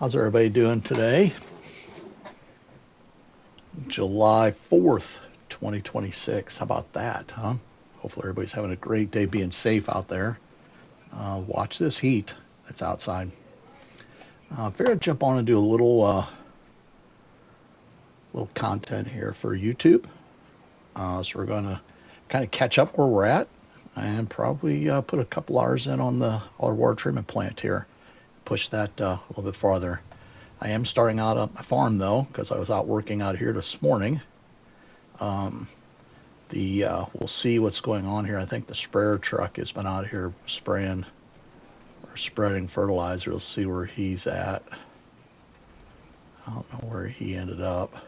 How's everybody doing today? July 4th, 2026. How about that, huh? Hopefully everybody's having a great day, being safe out there. Watch this heat that's outside. Figured I'd jump on and do a little content here for YouTube. So we're going to kind of catch up where we're at and probably put a couple hours in on our water treatment plant here. Push that a little bit farther. I am starting out at my farm though, because I was out working out here this morning. We'll see what's going on here. I think the sprayer truck has been out here spraying or spreading fertilizer. We'll see where he's at. I don't know where he ended up.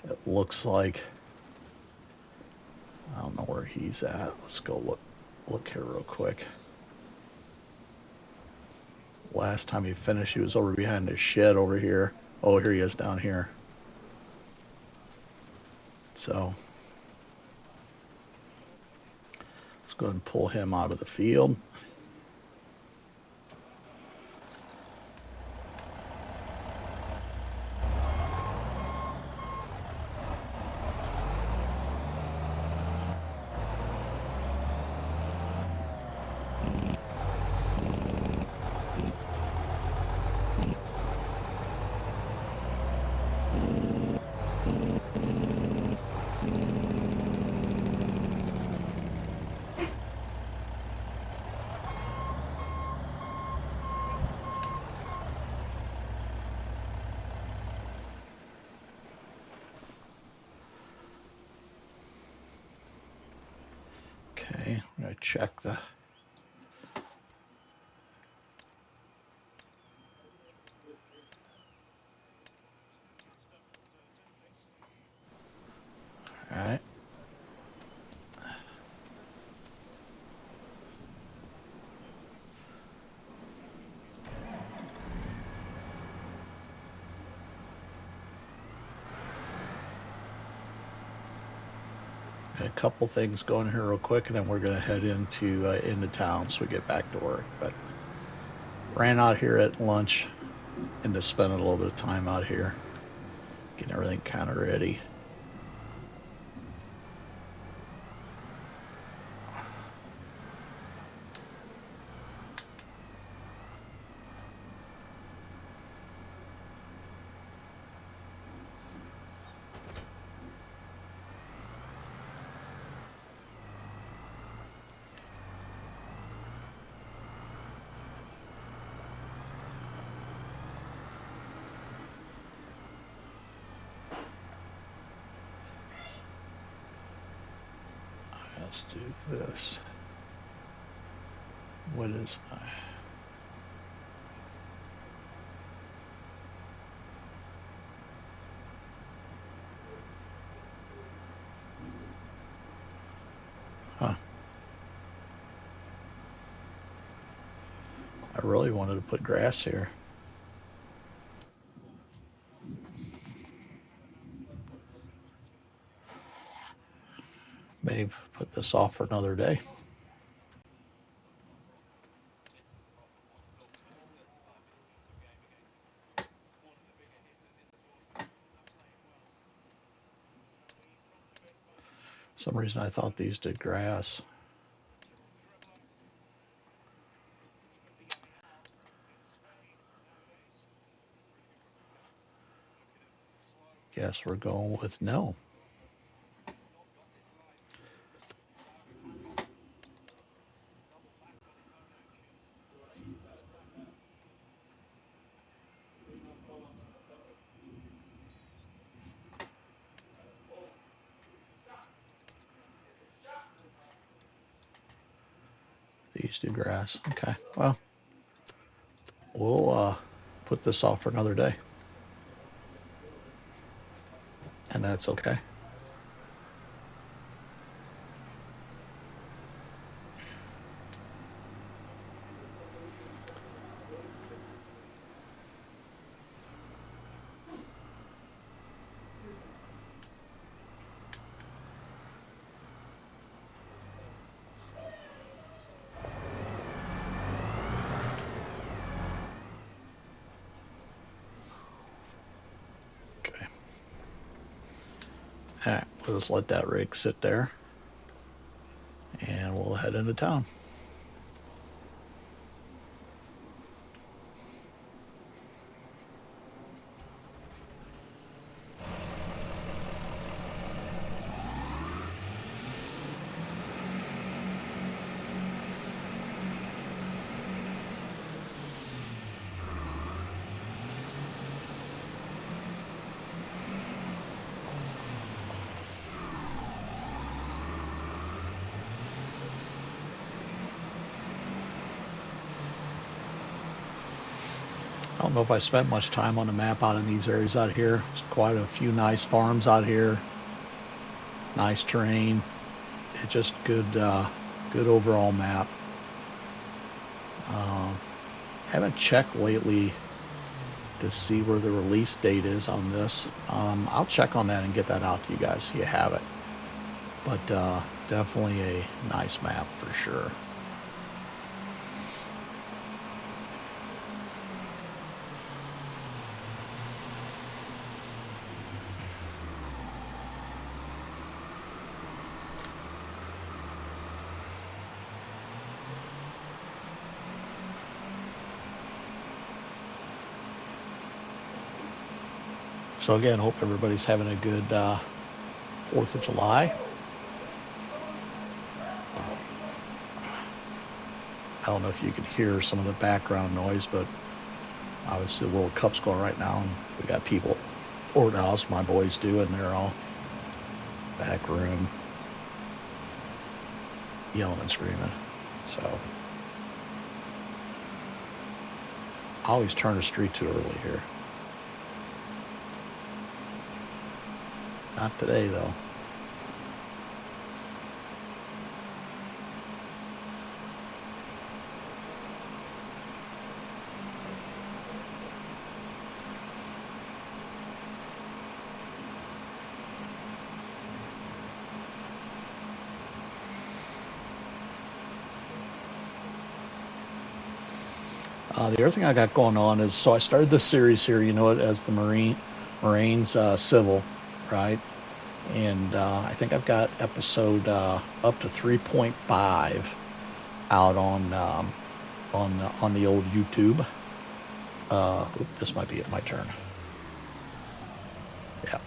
It looks like I don't know where he's at. Let's go look here real quick. Last time he finished, he was over behind the shed over here. Oh, here he is down here. So let's go ahead and pull him out of the field. Okay, I'm going to check the. All right. A couple things going here real quick, and then we're going to head into town so we get back to work. But ran out here at lunch and just spending a little bit of time out here, getting everything kind of ready. Let's do this. What is my... Huh. I really wanted to put grass here. Maybe put this off for another day. For some reason I thought these did grass. Guess we're going with no. These do grass. Okay, well, we'll put this off for another day. And that's okay. right, we'll just let that rig sit there, and we'll head into town. I don't know if I spent much time on the map out in these areas out here. There's quite a few nice farms out here. Nice terrain. It's just good, good overall map. Haven't checked lately to see where the release date is on this. I'll check on that and get that out to you guys so you have it. But definitely a nice map for sure. So again, hope everybody's having a good 4th of July. I don't know if you can hear some of the background noise, but obviously the World Cup's going right now, and we got people over the house, my boys do, and they're all back room yelling and screaming. So I always turn the street too early here. Not today, though. The other thing I got going on is, so I started this series here, you know it as the Moraines Civil, right? And I think I've got episode up to 3.5 out on the old YouTube. This might be my turn. Yeah.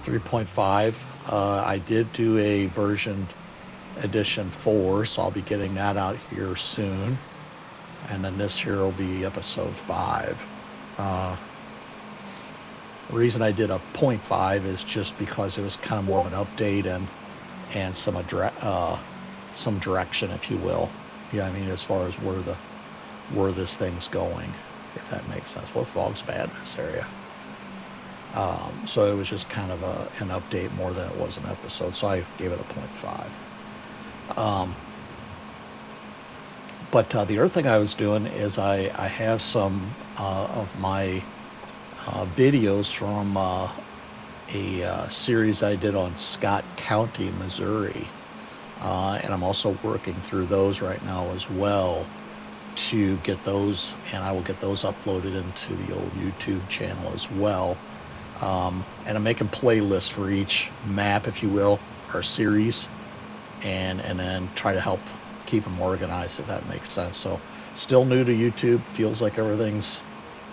3.5. I did do a version edition 4, so I'll be getting that out here soon. And then this here will be episode 5. The reason I did a 0.5 is just because it was kind of more of an update and some direction, if you will. Yeah, I mean, as far as where this thing's going, if that makes sense. Well, fog's bad in this area. So it was just kind of an update more than it was an episode. So I gave it a 0.5. But the other thing I was doing is I have some of my videos from a series I did on Scott County, Missouri. And I'm also working through those right now as well to get those, and I will get those uploaded into the old YouTube channel as well. And I'm making playlists for each map, if you will, or series, and then try to help keep them organized, if that makes sense. So still new to YouTube, feels like everything's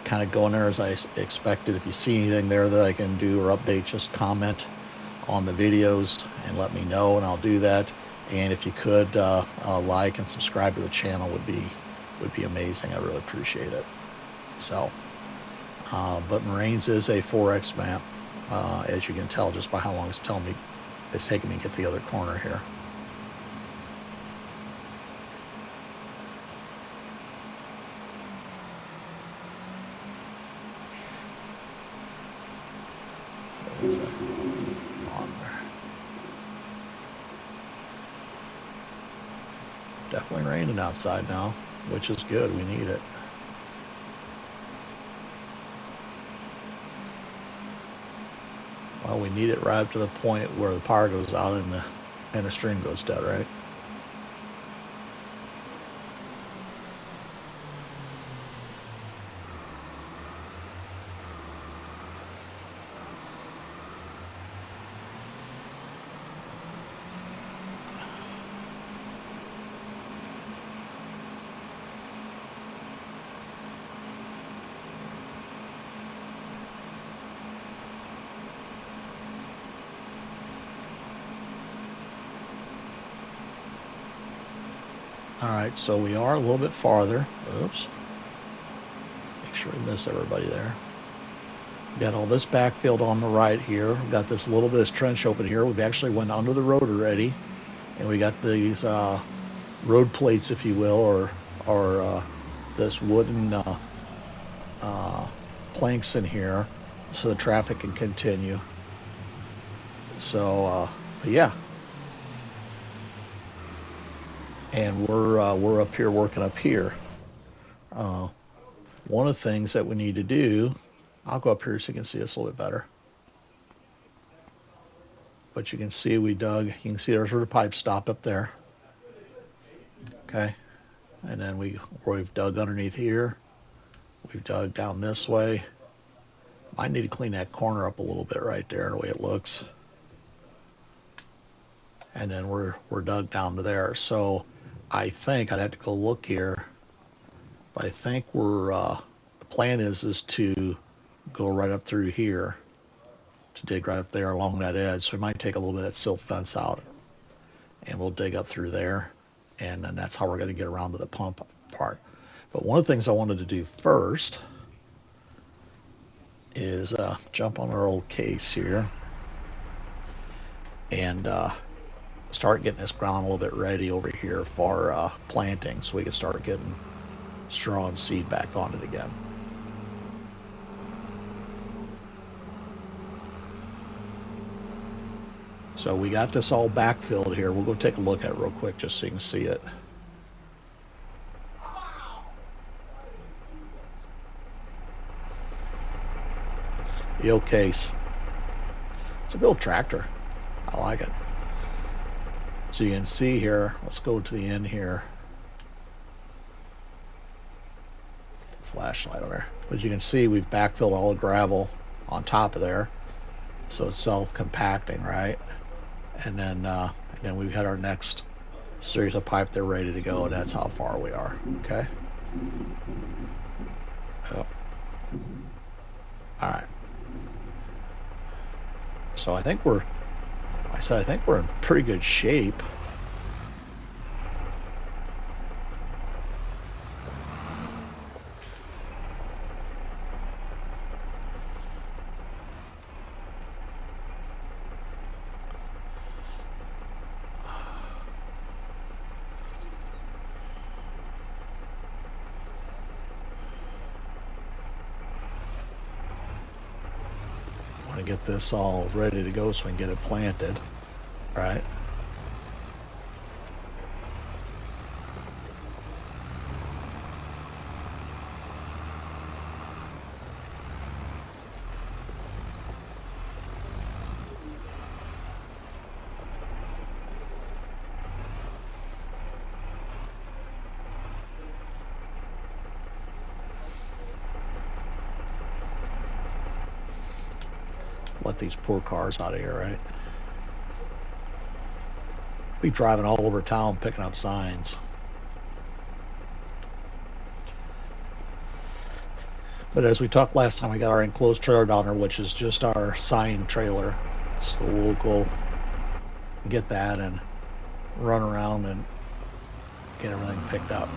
kind of going there as I expected. If you see anything there that I can do or update, just comment on the videos and let me know, and I'll do that. And if you could like and subscribe to the channel would be amazing. I really appreciate it. So but Moraines is a 4X map, as you can tell just by how long it's taking me to get to the other corner here. Definitely raining outside now, which is good. We need it. Well, we need it right up to the point where the power goes out and the stream goes dead, right? All right, so we are a little bit farther. Oops. Make sure we miss everybody there. We got all this backfield on the right here. We got this little bit of trench open here. We've actually went under the road already, and we got these road plates, if you will, or this wooden uh, planks in here, so the traffic can continue. So, but yeah, and we're up here working up here. Uh, One of the things that we need to do, I'll go up here so you can see us a little bit better. But you can see we dug, you can see there's where the pipe stopped up there. Okay. And then we've dug underneath here. We've dug down this way. Might need to clean that corner up a little bit right there, the way it looks. And then we're dug down to there. So I think I'd have to go look here. But I think the plan is to go right up through here, to dig right up there along that edge. So we might take a little bit of that silt fence out, and we'll dig up through there, and then that's how we're going to get around to the pump part. But one of the things I wanted to do first is jump on our old case here and start getting this ground a little bit ready over here for planting, so we can start getting straw and seed back on it again. So we got this all backfilled here. We'll go take a look at it real quick just so you can see it. The old case. It's a good old tractor. I like it. So you can see here, let's go to the end here. Flashlight over there. But you can see we've backfilled all the gravel on top of there. So it's self-compacting, right? And then we've had our next series of pipe there ready to go, and that's how far we are. Okay. Yep. All right. So I think we're in pretty good shape. Want to get this all ready to go so we can get it planted. All right. Let these poor cars out of here, right? Be driving all over town picking up signs. But as we talked last time, we got our enclosed trailer down there, which is just our sign trailer. So we'll go get that and run around and get everything picked up.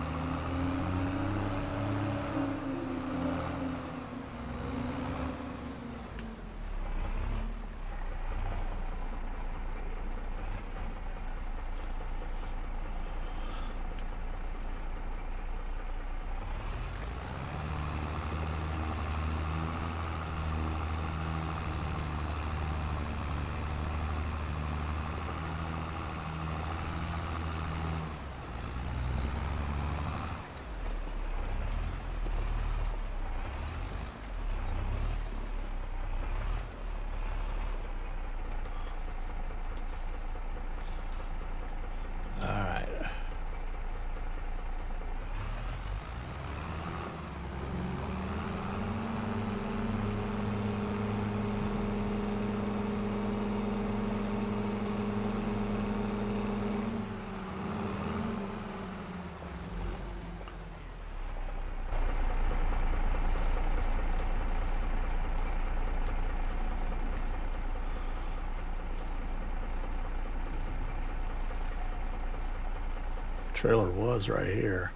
trailer was right here.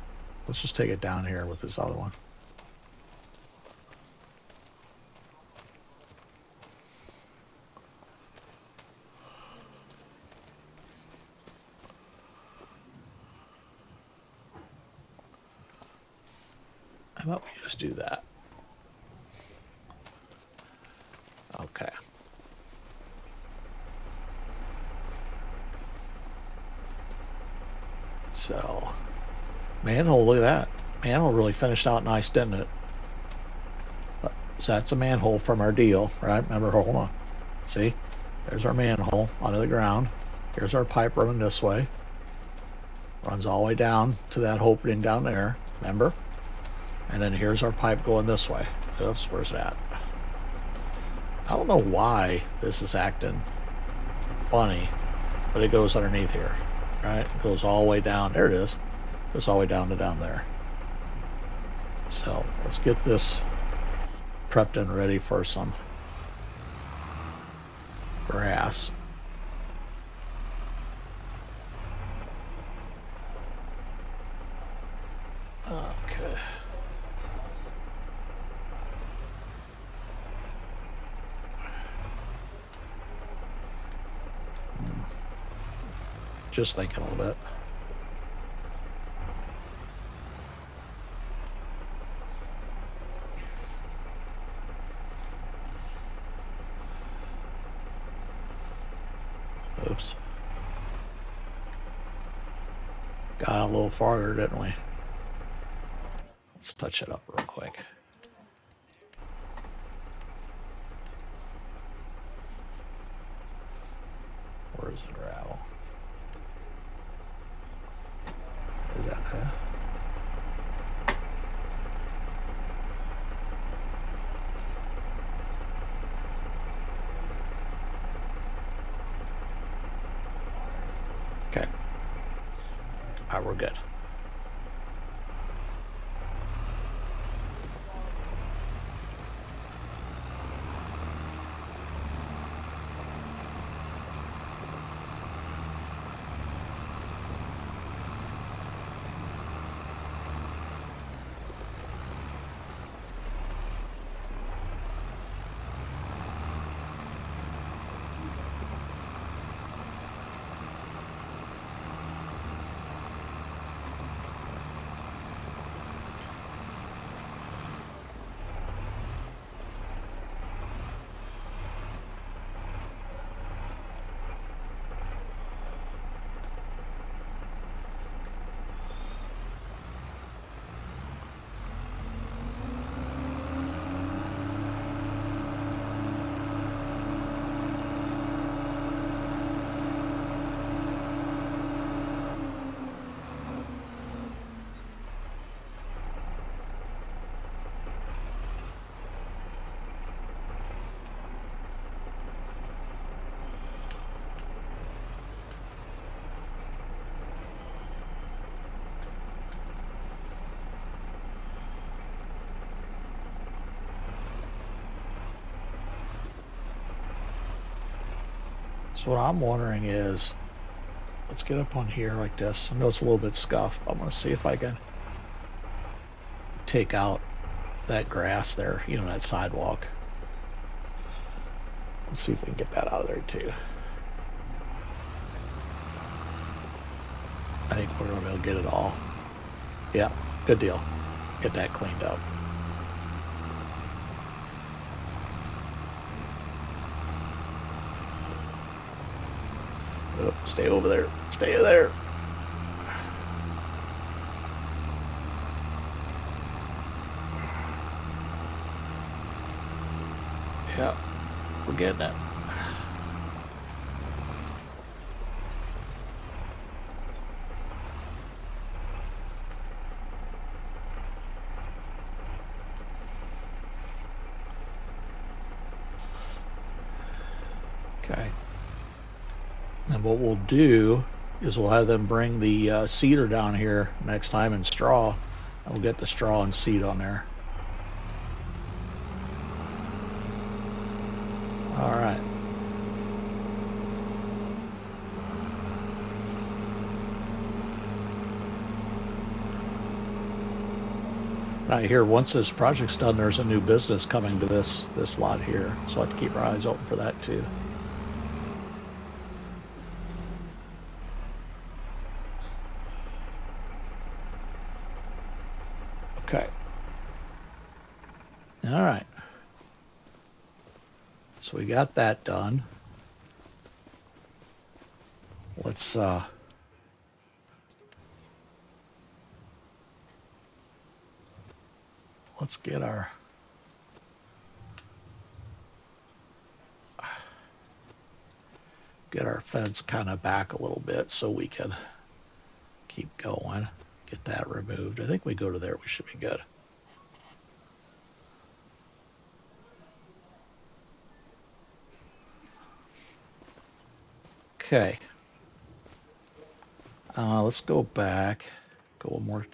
Let's just take it down here with this other one. How about we just do that? Okay. So, manhole, look at that. Manhole really finished out nice, didn't it? So that's a manhole from our deal, right? Remember, hold on. See? There's our manhole under the ground. Here's our pipe running this way. Runs all the way down to that opening down there, remember? And then here's our pipe going this way. Oops, where's that? I don't know why this is acting funny, but it goes underneath here, right? It goes all the way down. There it is. It goes all the way down to down there. So let's get this prepped and ready for some grass. Okay. Just thinking a little bit. Oops. Got a little farther, didn't we? Let's touch it up real quick. Where's the gravel? Is that there? Okay. All right, we're good. So what I'm wondering is, let's get up on here like this. I know it's a little bit scuffed, but I'm going to see if I can take out that grass there, you know, that sidewalk. Let's see if we can get that out of there too. I think we're going to be able to get it all. Yeah, good deal. Get that cleaned up. Oh, stay over there. Stay there. Yeah, we're getting it. Okay. And what we'll do is we'll have them bring the seeder down here next time in straw, and we'll get the straw and seed on there. All right. I hear once this project's done, there's a new business coming to this lot here, so I have to keep our eyes open for that too. Okay. All right. So we got that done. Let's get our fence kind of back a little bit so we can keep going. Get that removed. I think we go to there, we should be good. Okay. Let's go back. Go one more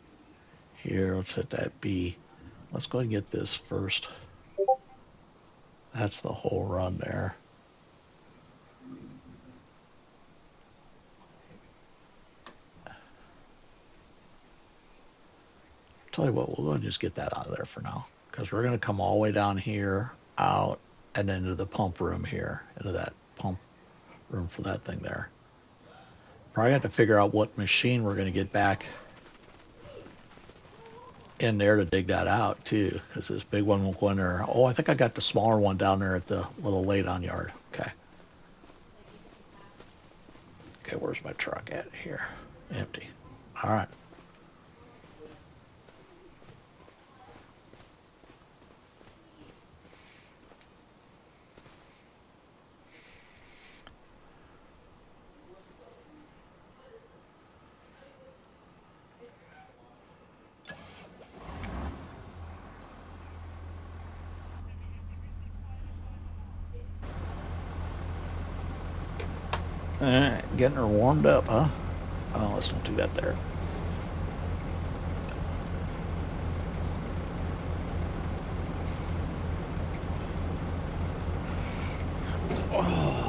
here. Let's hit that B. Let's go ahead and get this first. That's the whole run there. Tell you what, we'll go ahead and just get that out of there for now, because we're going to come all the way down here, out, and into the pump room here, into that pump room for that thing there. Probably have to figure out what machine we're going to get back in there to dig that out too, because this big one will go in there. Oh, I think I got the smaller one down there at the little lay-down yard. Okay. Okay, where's my truck at here? Empty. All right. All right, getting her warmed up, huh? Oh, let's don't do that there. Oh.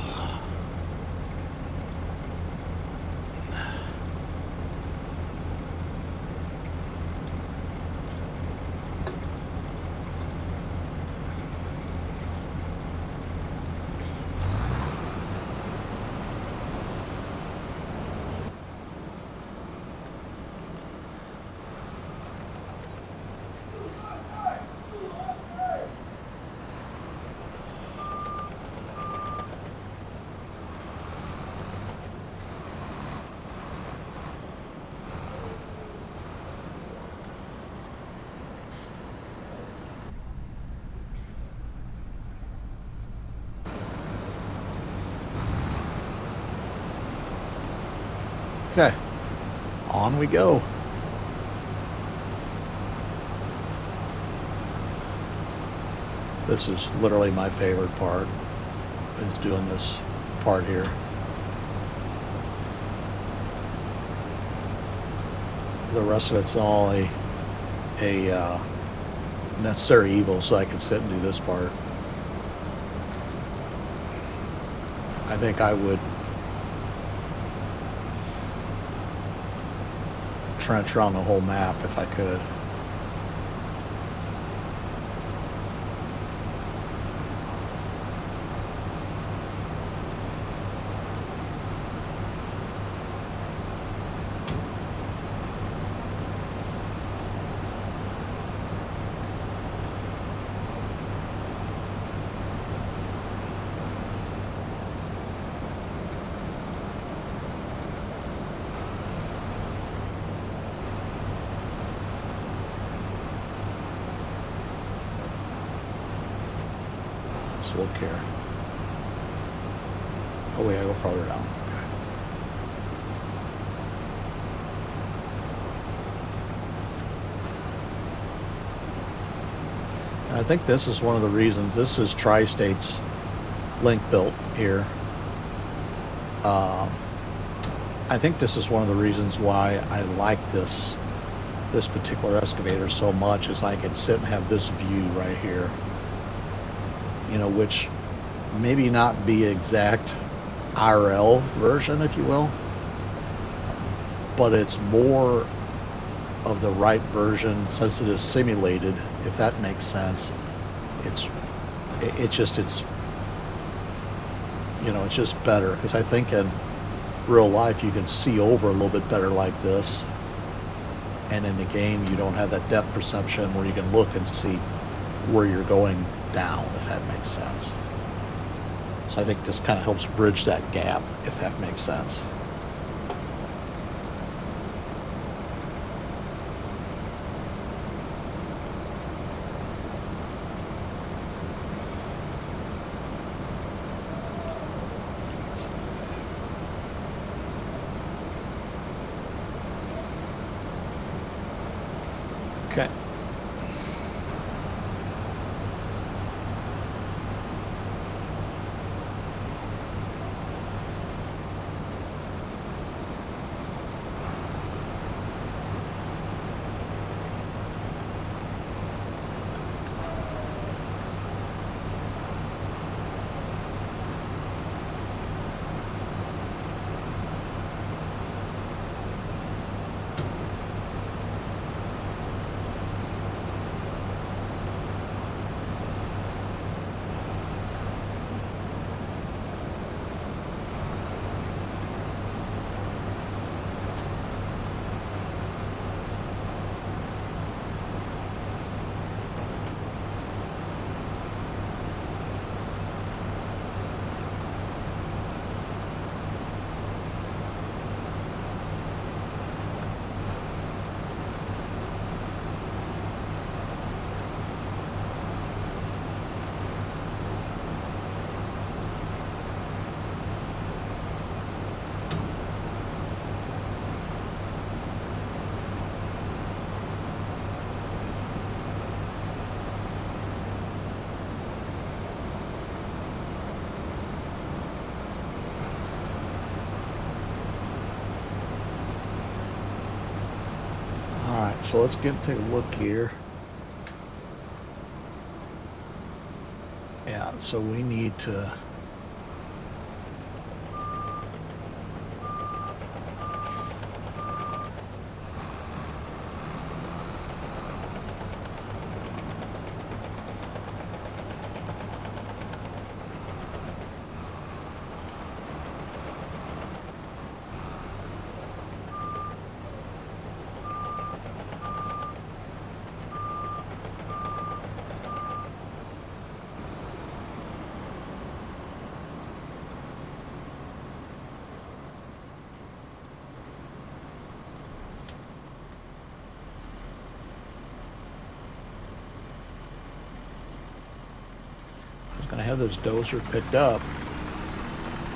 Okay, on we go. This is literally my favorite part, is doing this part here. The rest of it's all a necessary evil, so I can sit and do this part. I think I would trench around the whole map if I could. Let's look here. Oh wait, I go farther down. Okay. And I think this is one of the reasons. This is Tri-State's link built here. I think this is one of the reasons why I like this particular excavator so much, is I can sit and have this view right here. You know, which maybe not be exact IRL version, if you will, but it's more of the right version since it is simulated, if that makes sense. It's it's it's just better because I think in real life you can see over a little bit better like this, and in the game you don't have that depth perception where you can look and see where you're going down, if that makes sense. So I think this kind of helps bridge that gap, if that makes sense. Okay. Alright, so let's take a look here. Yeah, so we need to I have this dozer picked up,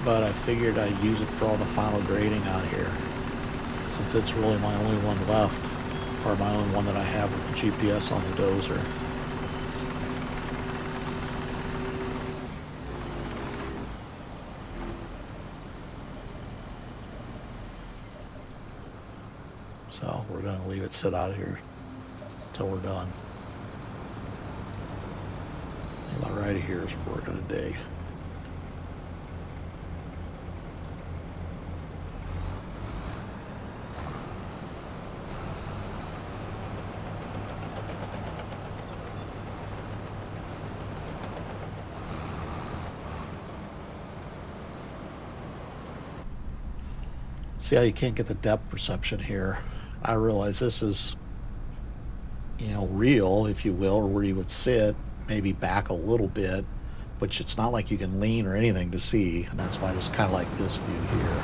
but I figured I'd use it for all the final grading out here, since it's really my only one left, or my only one that I have with the GPS on the dozer. So we're going to leave it sit out here until we're done. About right here is where we're going to dig. See how you can't get the depth perception here? I realize this is, real, if you will, or where you would sit, maybe back a little bit, but it's not like you can lean or anything to see, and that's why I just kind of like this view here.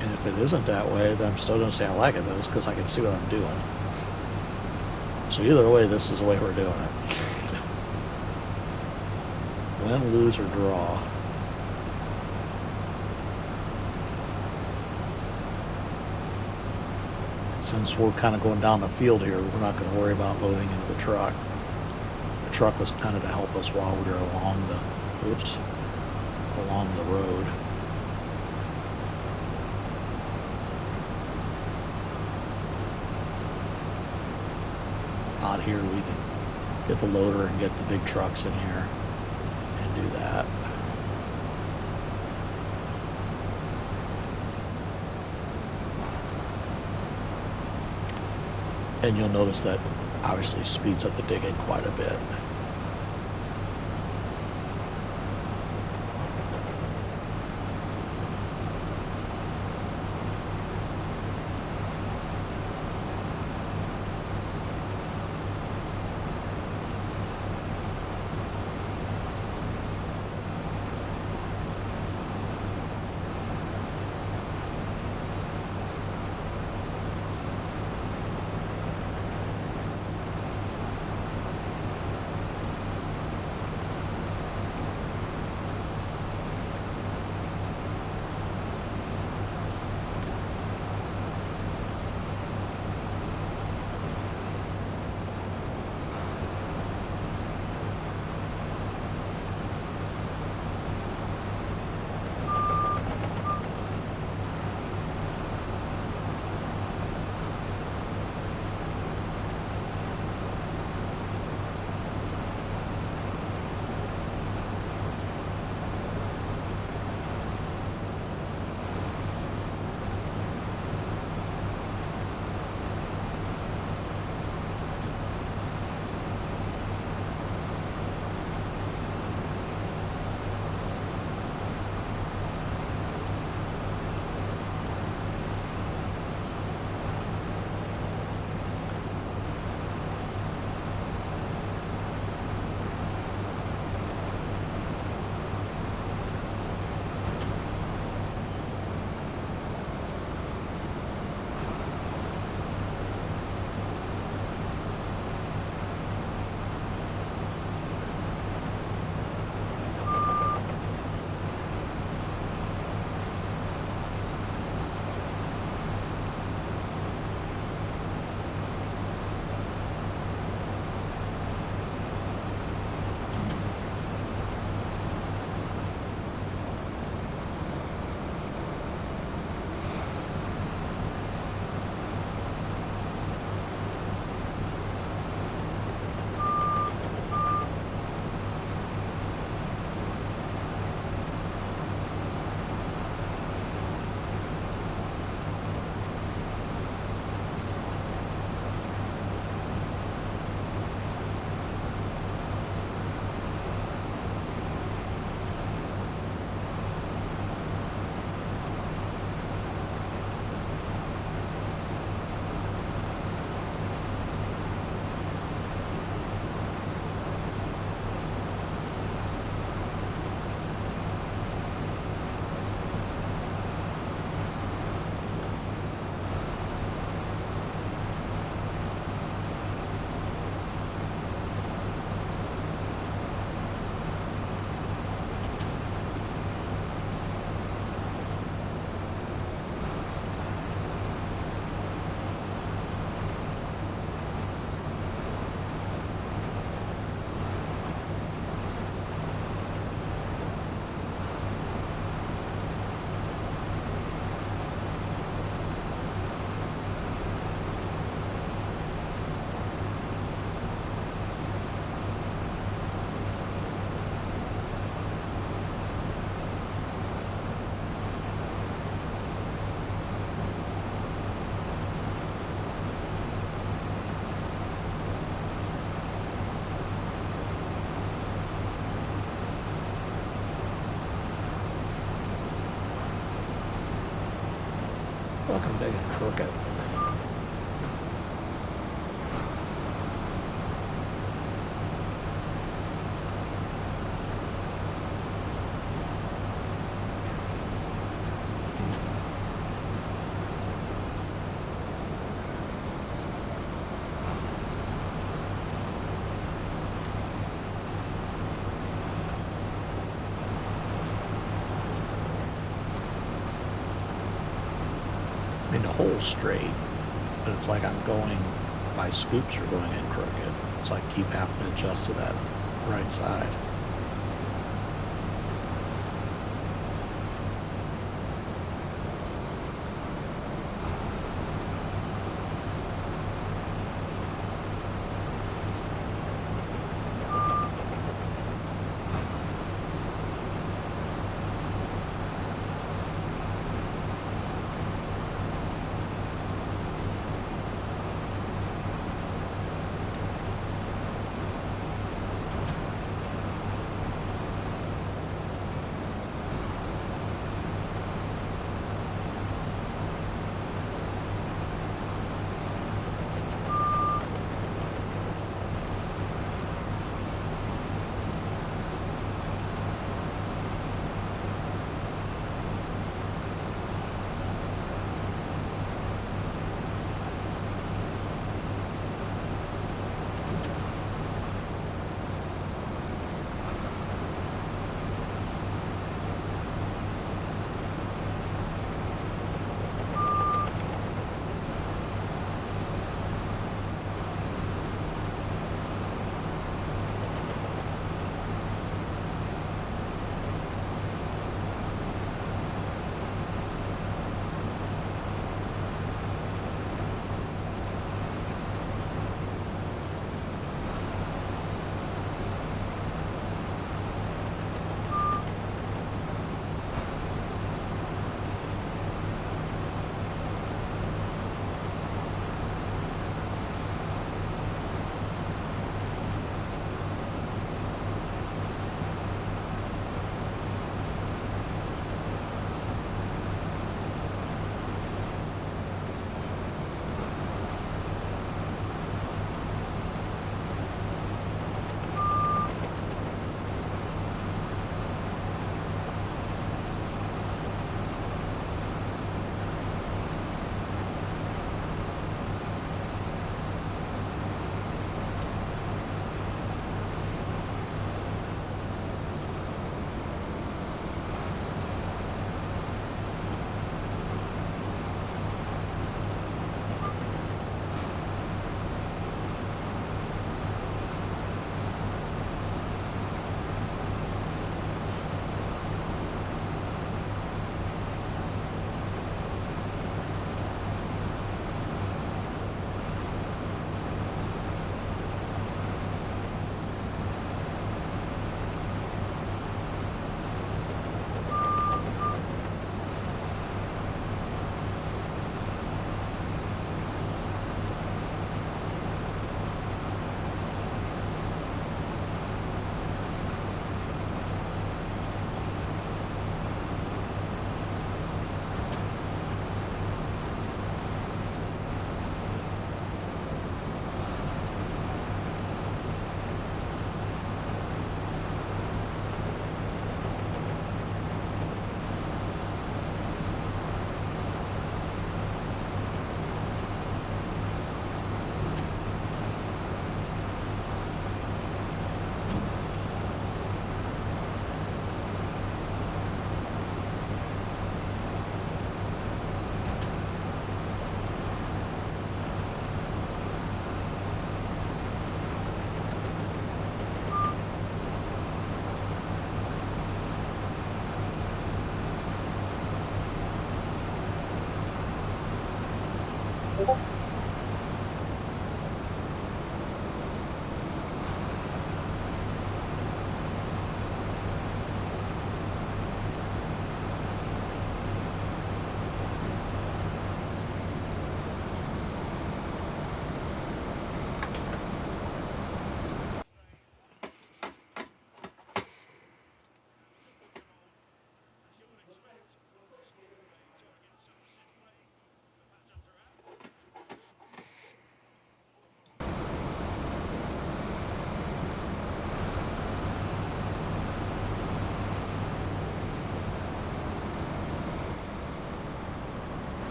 And if it isn't that way, then I'm still going to say I like it this because I can see what I'm doing. So either way, this is the way we're doing it. Win, lose, or draw. Since we're kind of going down the field here, we're not going to worry about loading into the truck. The truck was kind of to help us while we were along the road. Out here we can get the loader and get the big trucks in here and do that. And you'll notice that obviously speeds up the digging quite a bit. Welcome to Crooked. I mean, the hole's straight, but it's like I'm going, my scoops are going in crooked. So I keep having to adjust to that right side.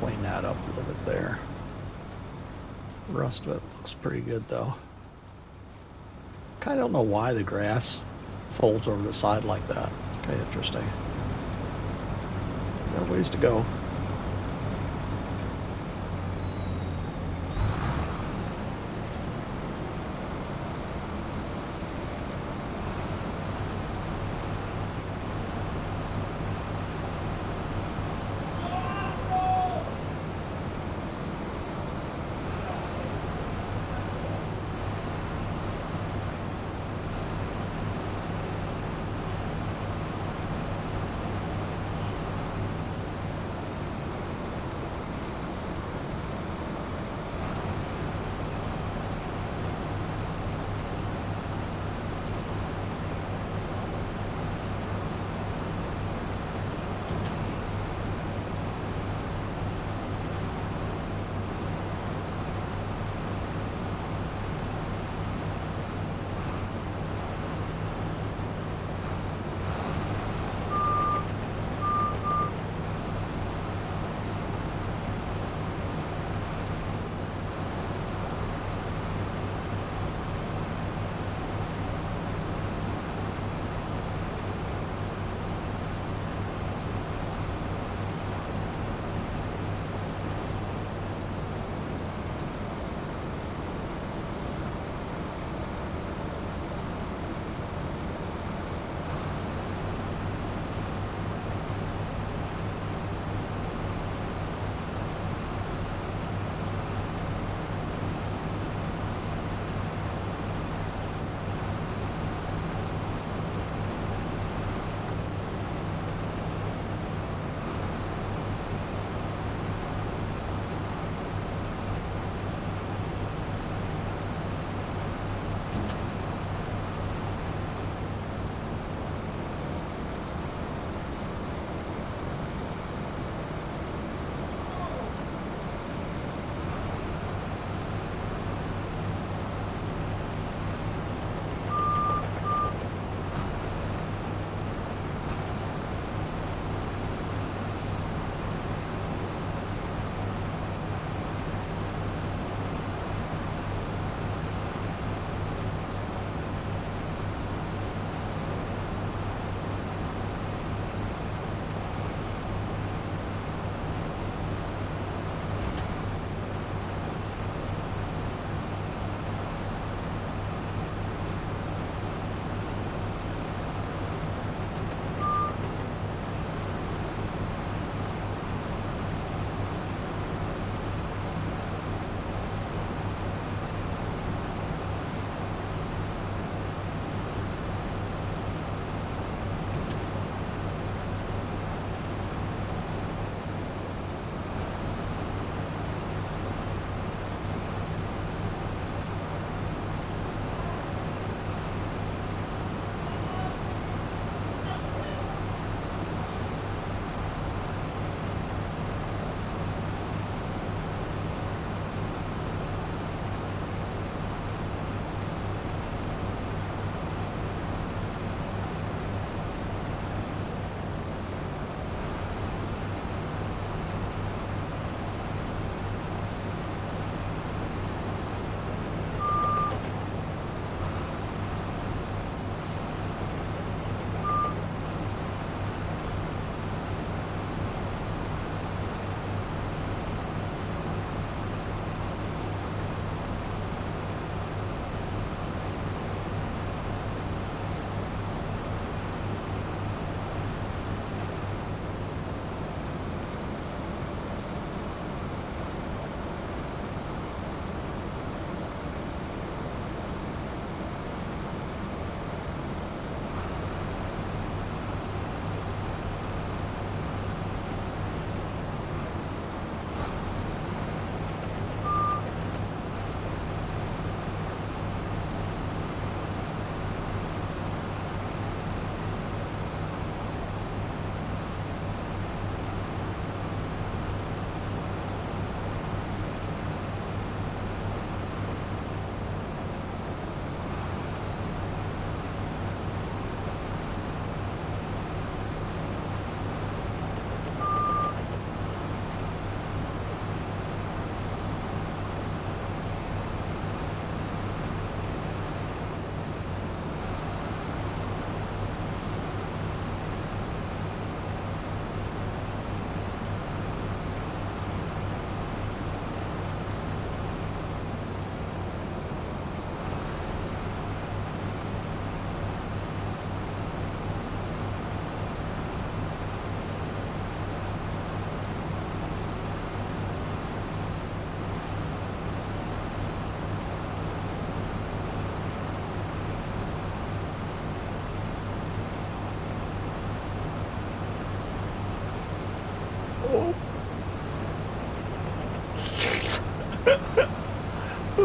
clean that up a little bit there. The rest of it looks pretty good though. Kind of don't know why the grass folds over the side like that. It's kind of interesting. Got a ways to go.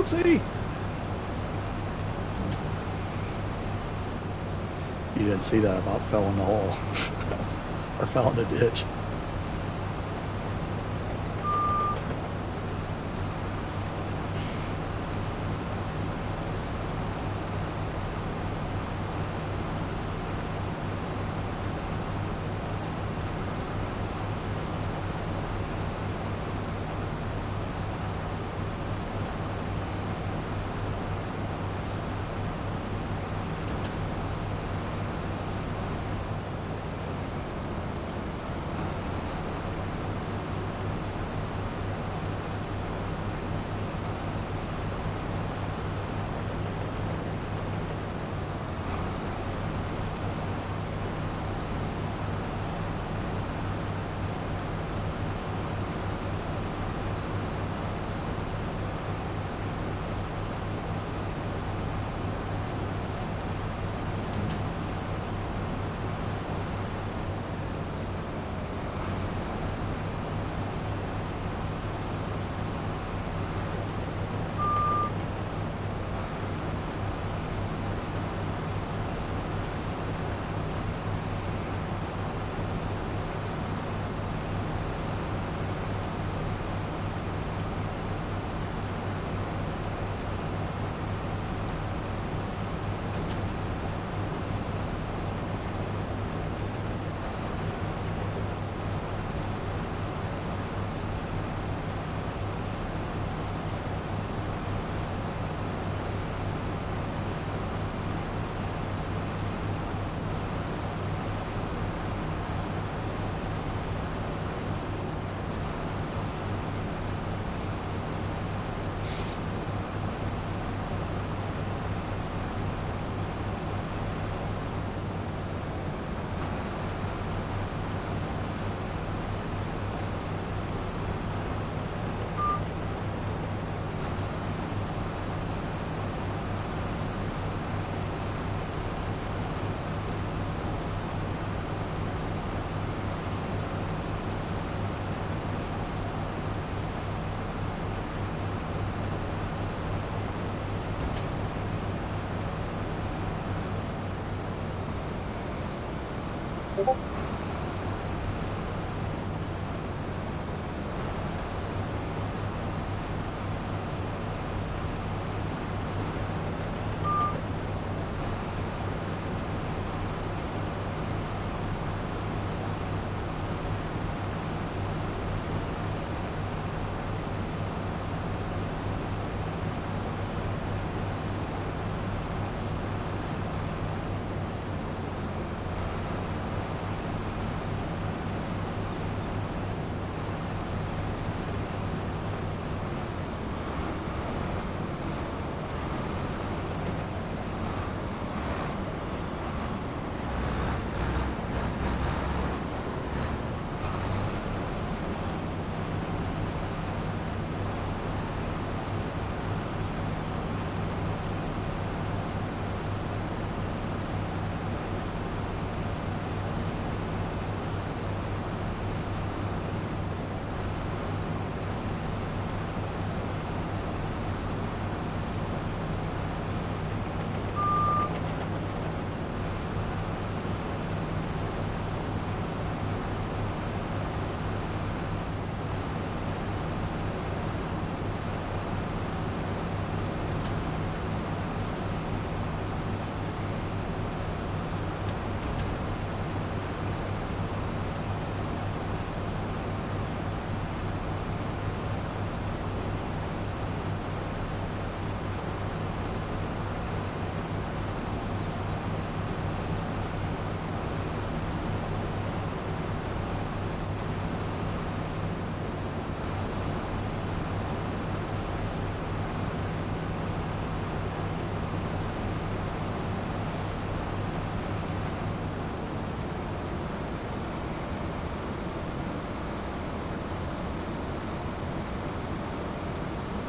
Whoopsie! You didn't see that, about fell in the hole or fell in the ditch.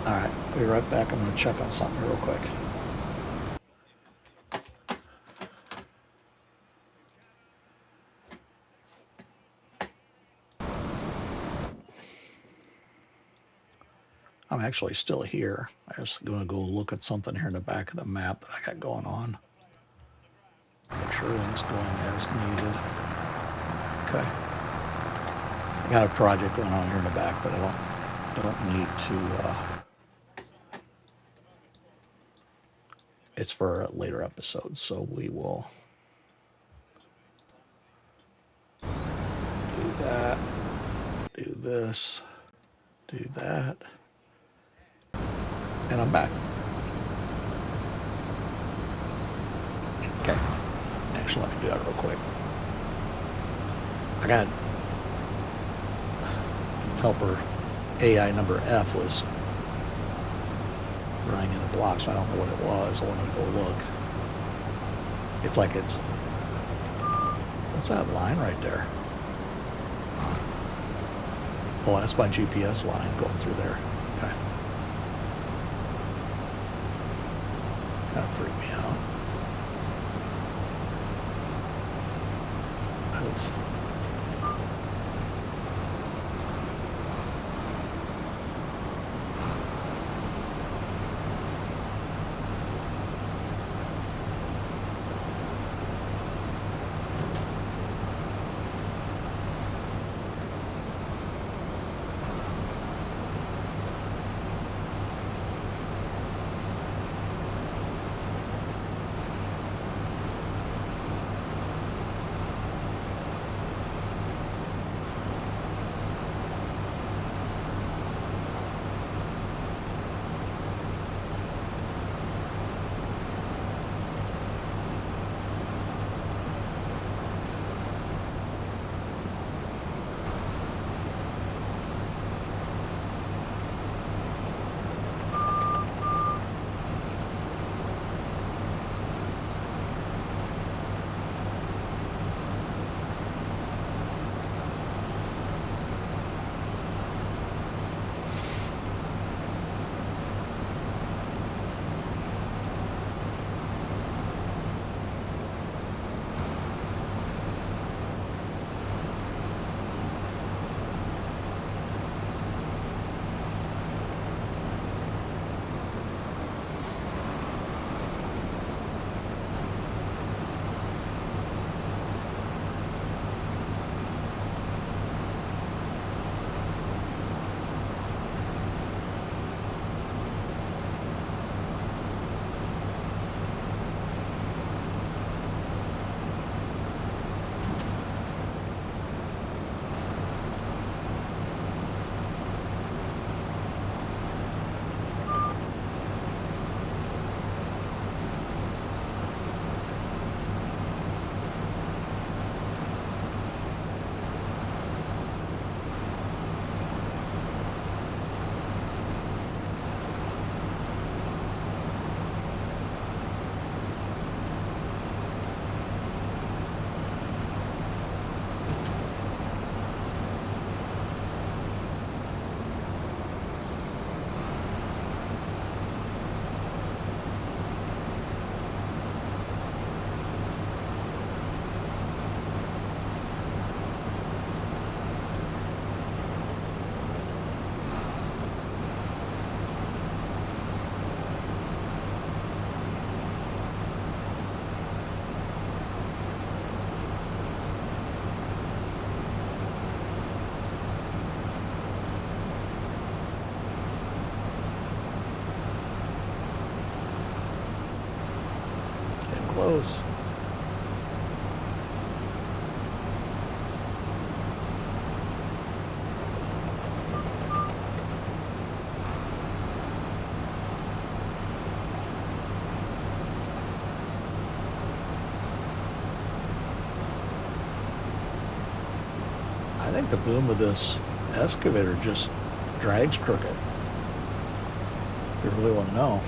All right, be right back. I'm going to check on something real quick. I'm actually still here. I'm just going to go look at something here in the back of the map that I got going on. Make sure everything's going as needed. Okay. I got a project going on here in the back, but I don't need to. It's for a later episode, so we will do that, do this, do that, and I'm back. Okay. Actually, let me do that real quick. I got helper AI number F was running in a block, so I don't know what it was. I wanted to go look. It's like it's, what's that line right there? Oh, that's my GPS line going through there. Okay. Kind of freaked me out. Oops. Getting close. I think the boom of this excavator just drags crooked. You really want to know.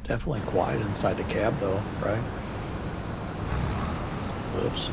Definitely quiet inside the cab though, right? Oops.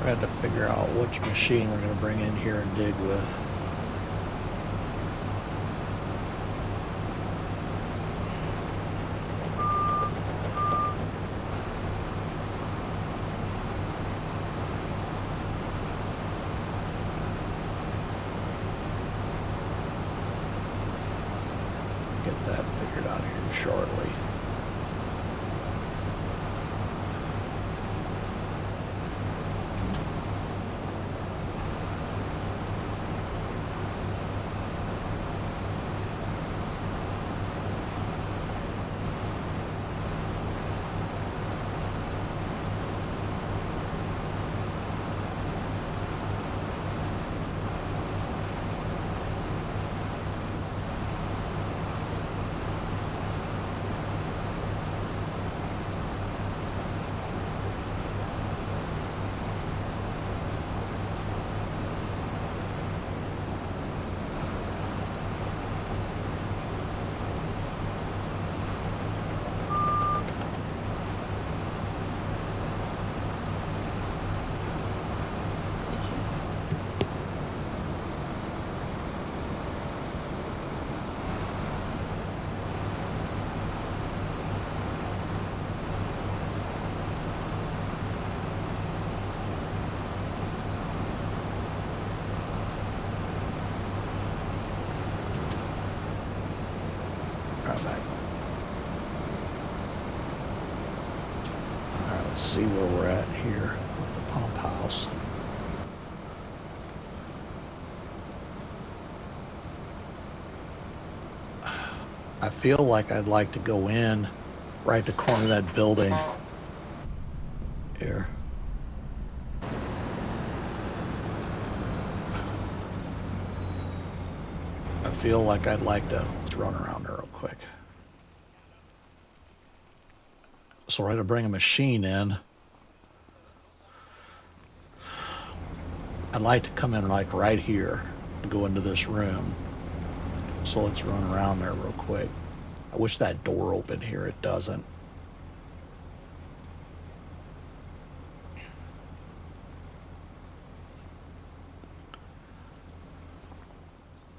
Try to figure out which machine we're going to bring in here and dig with. Get that figured out here shortly. Let's see where we're at here with the pump house. I feel like I'd like to go in right at the corner of that building here. I feel like I'd like to run around there real quick. So we're going to bring a machine in. I'd like to come in like right here and go into this room. So let's run around there real quick. I wish that door opened here. It doesn't.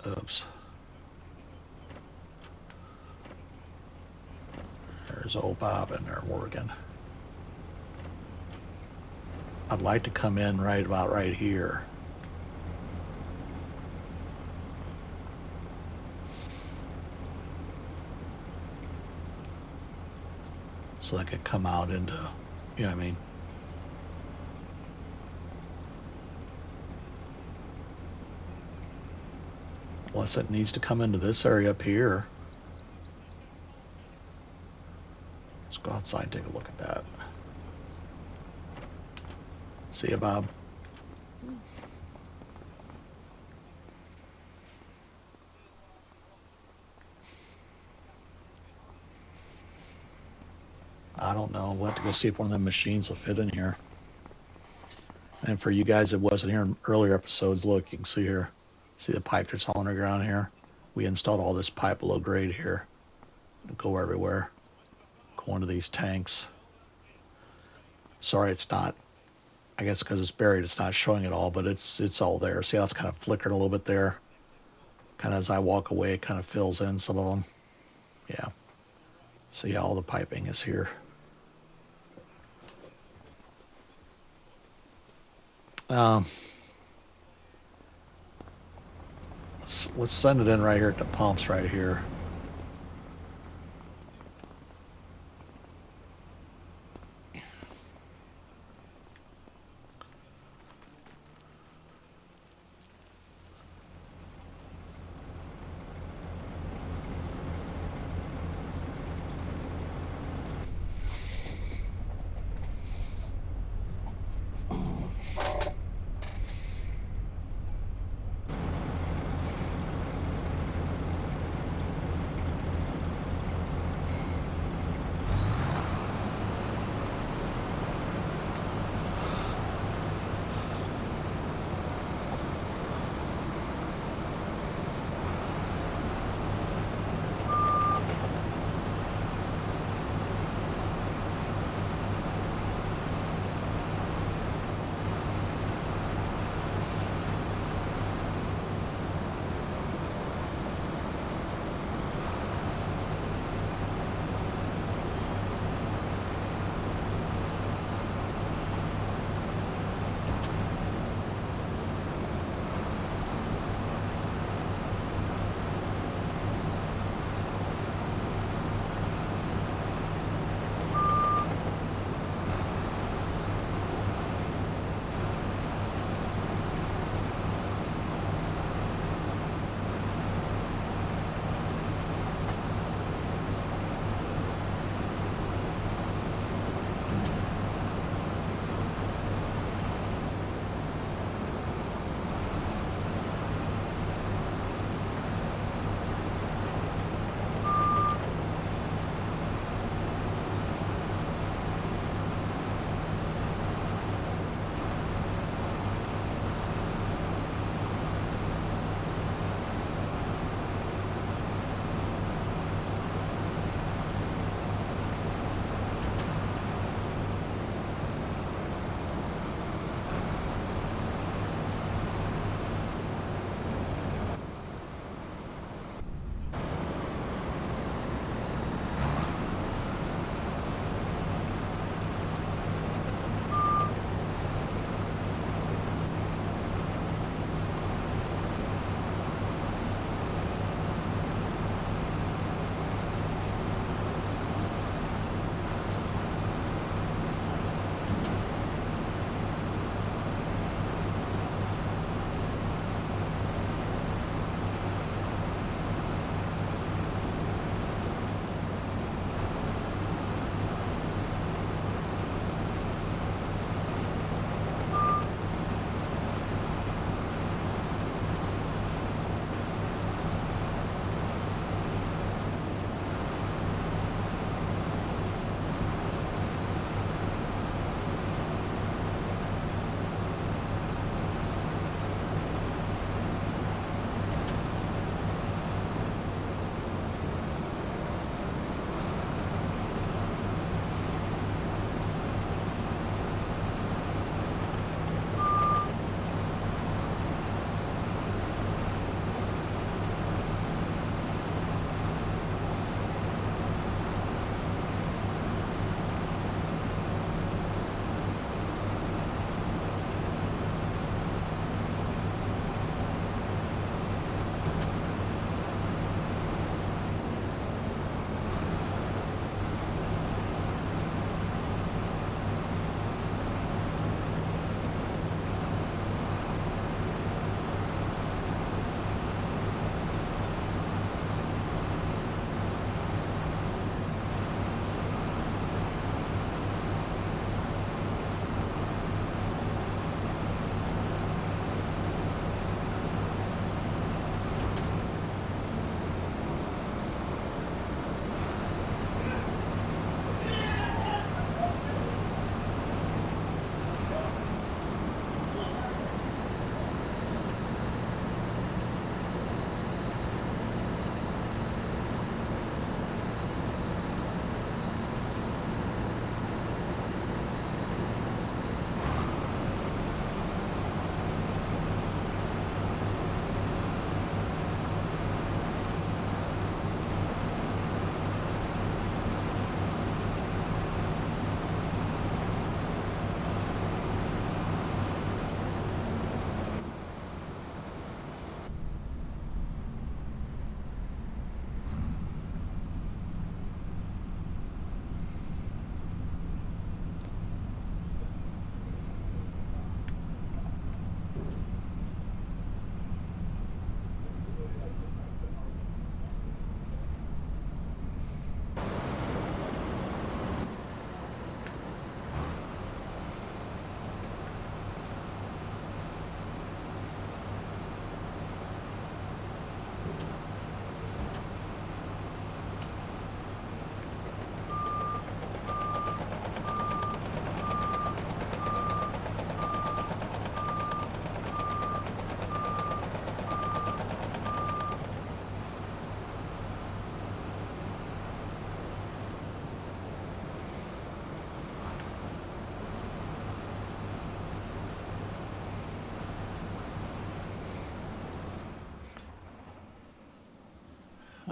Oops. There's old Bob in there working. I'd like to come in right about right here. So I could come out into, you know what I mean? Unless it needs to come into this area up here. Let's go outside and take a look at that. See you, Bob. I don't know. We'll have to go see if one of them machines will fit in here. And for you guys that wasn't here in earlier episodes, look, you can see here. See the pipe that's all underground here? We installed all this pipe below grade here. It'll go everywhere. Go into these tanks. Sorry, it's not. I guess because it's buried, it's not showing it all, but it's all there. See how it's kind of flickered a little bit there? Kind of as I walk away, it kind of fills in some of them. Yeah. See how all the piping is here. Let's send it in right here at the pumps right here.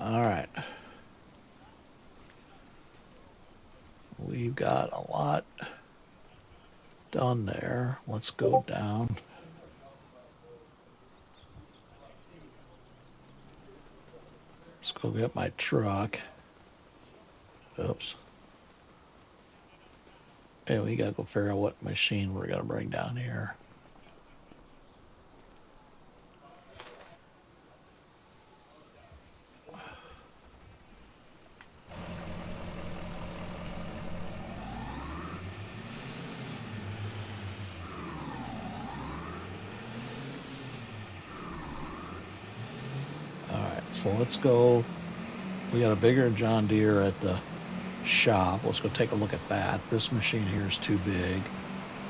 All right. We've got a lot done there. Let's go down. Let's go get my truck. Oops. And we got to go figure out what machine we're going to bring down here. All right, so let's go. We got a bigger John Deere at the shop. Let's go take a look at that. This machine here is too big.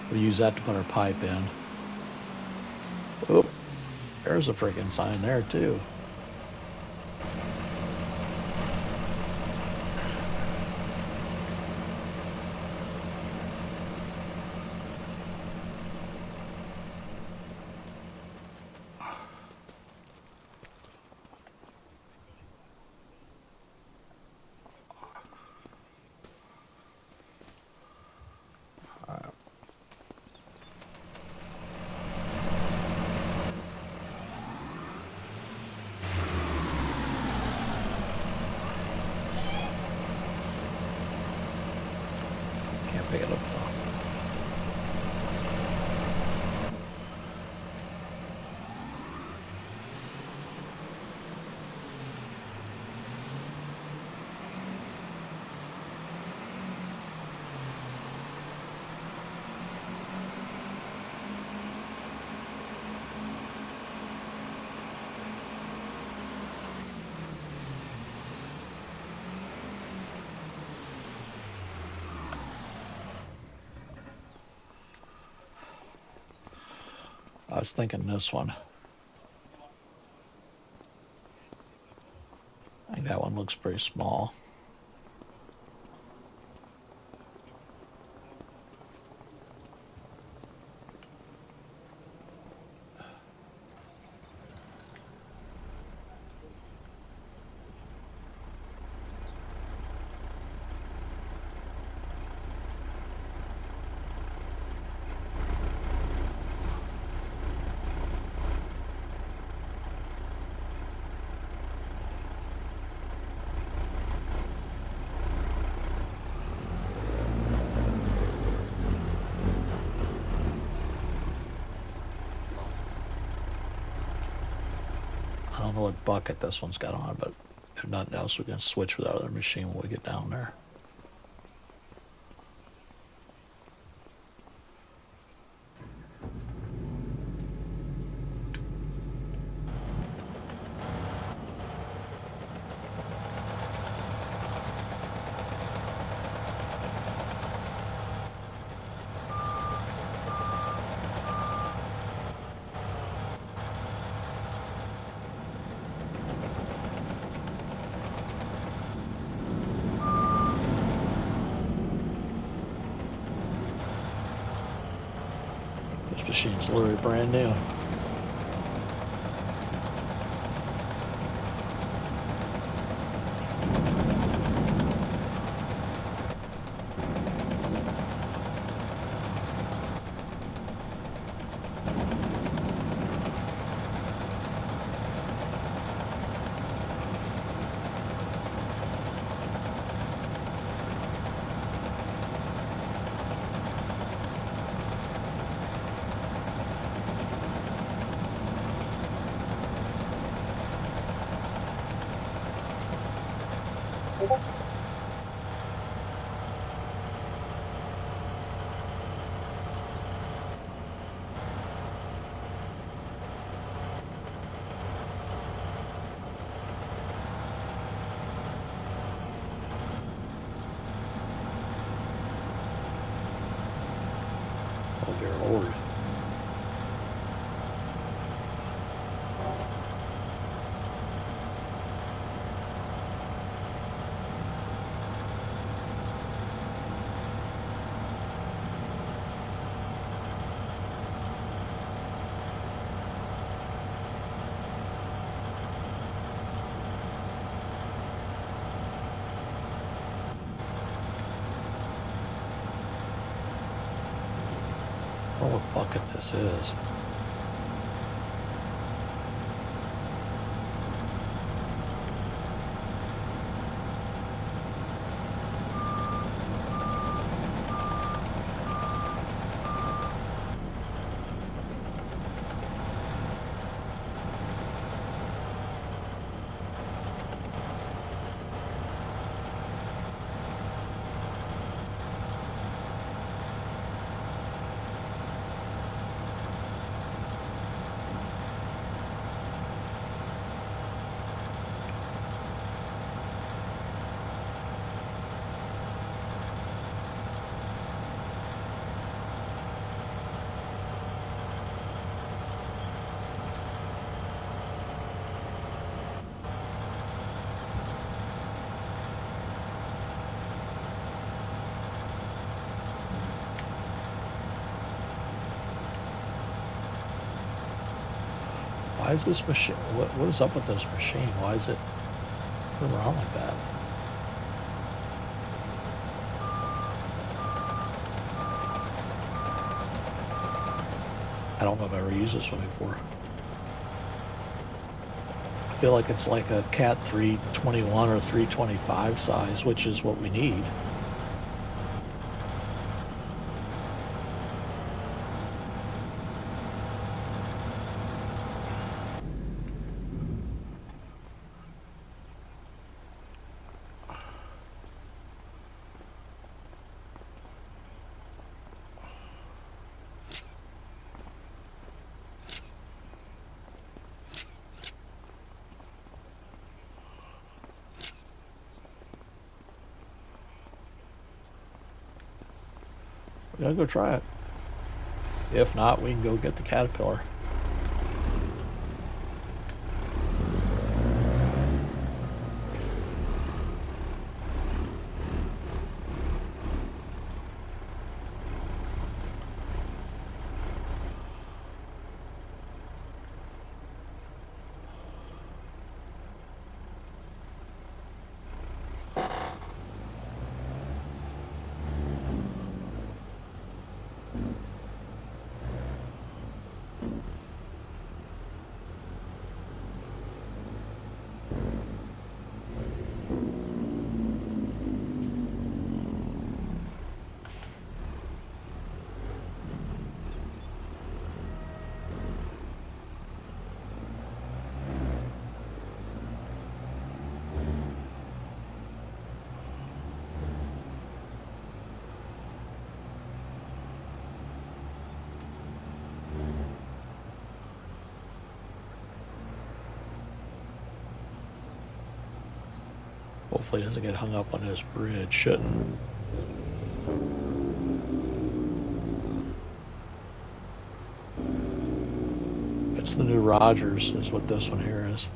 We'll use that to put our pipe in. Oop, there's a freaking sign there too. Can't pick it up though. I was thinking this one. I think that one looks pretty small. I don't know what bucket this one's got on, but if nothing else, we can switch with our other machine when we get down there. This machine's literally brand new. Oh dear Lord. I don't know what bucket this is. Why is this machine? What is up with this machine? Why is it moving around like that? I don't know if I've ever used this one before. I feel like it's like a Cat 321 or 325 size, which is what we need. We gotta go try it. If not, we can go get the Caterpillar. Hopefully it doesn't get hung up on this bridge. Shouldn't. It's the new Rogers is what this one here is.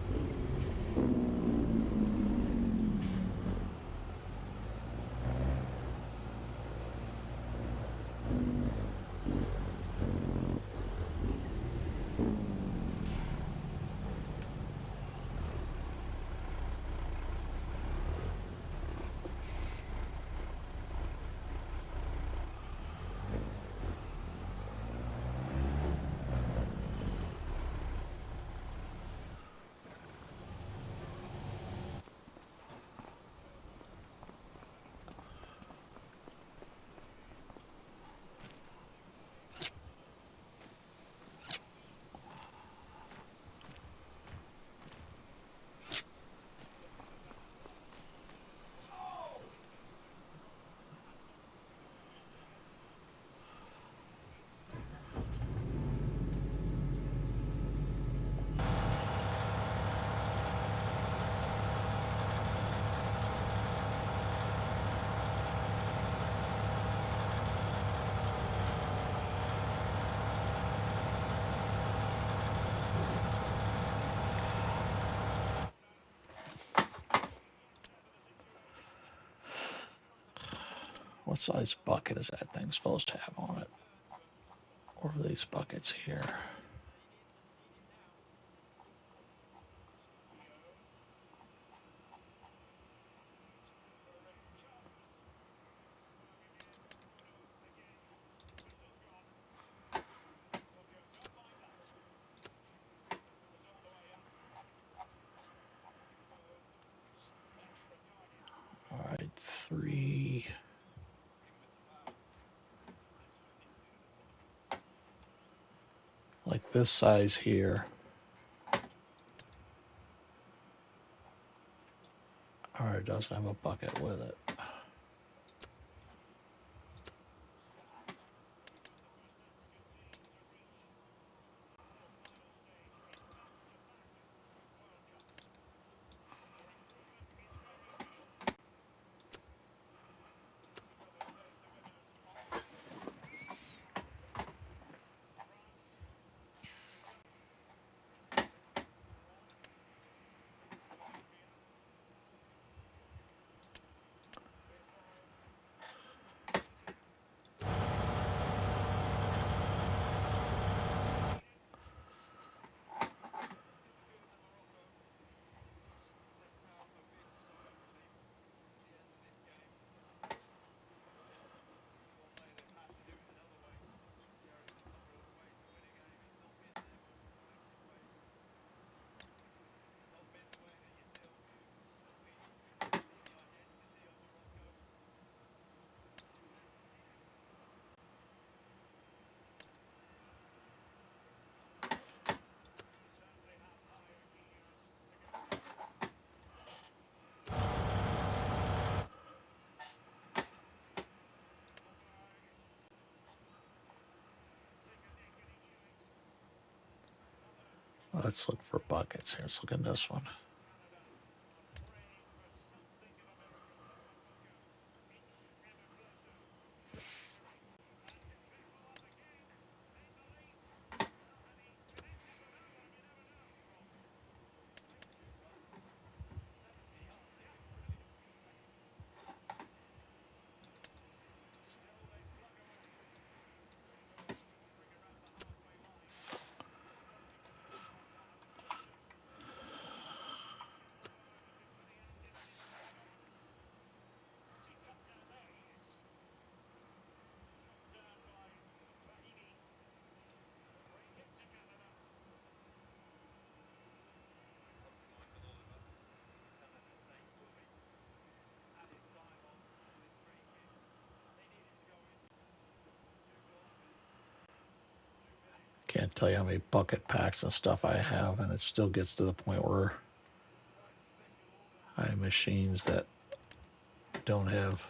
What size bucket is that thing supposed to have on it? Or are these buckets here? 3. Like this size here. Or it doesn't have a bucket with it. Let's look for buckets here. Let's look in this one. Can't tell you how many bucket packs and stuff I have, and it still gets to the point where I have machines that don't have.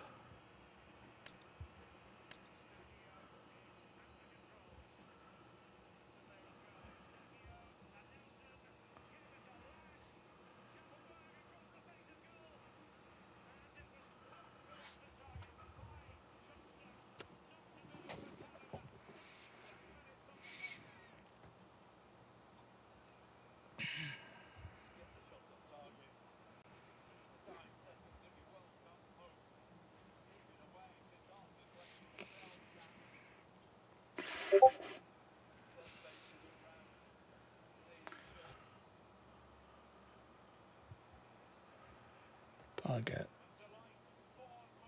Bucket.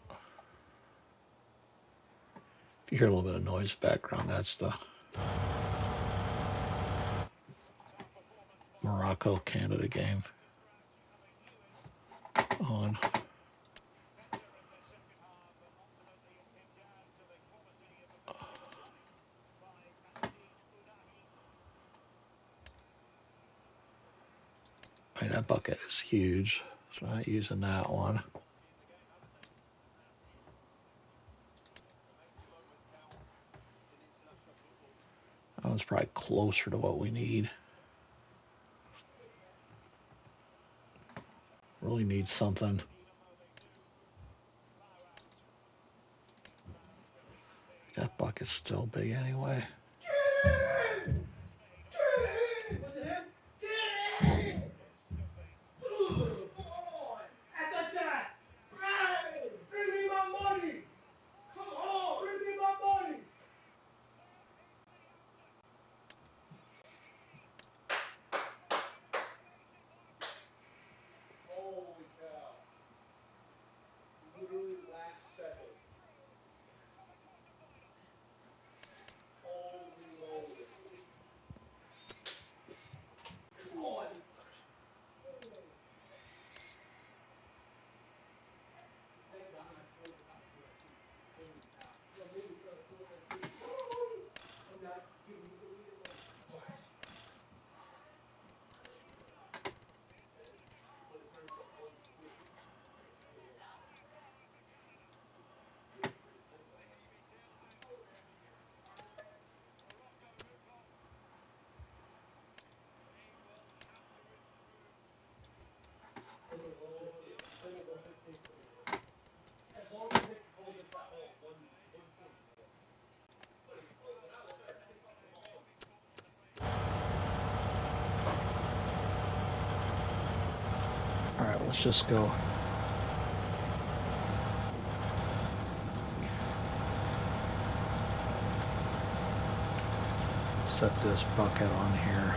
If you hear a little bit of noise background, that's the Morocco Canada game on. And that bucket is huge, so I'm not using that one. That one's probably closer to what we need. Really need something. That bucket's still big anyway. let's just go. Set this bucket on here.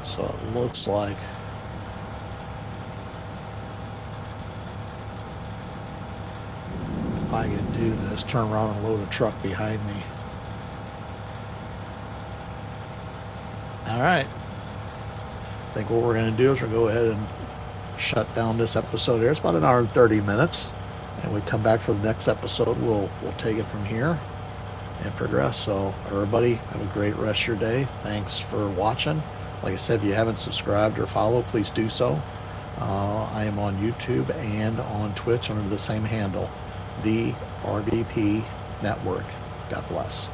So it looks like I can do this, turn around and load a truck behind me. All right. I think what we're going to do is we'll go ahead and shut down this episode here. It's about an hour and 30 minutes. And we come back for the next episode. We'll take it from here and progress. So everybody have a great rest of your day. Thanks for watching. Like I said, if you haven't subscribed or followed, please do so. I am on YouTube and on Twitch under the same handle, the RDP Network. God bless.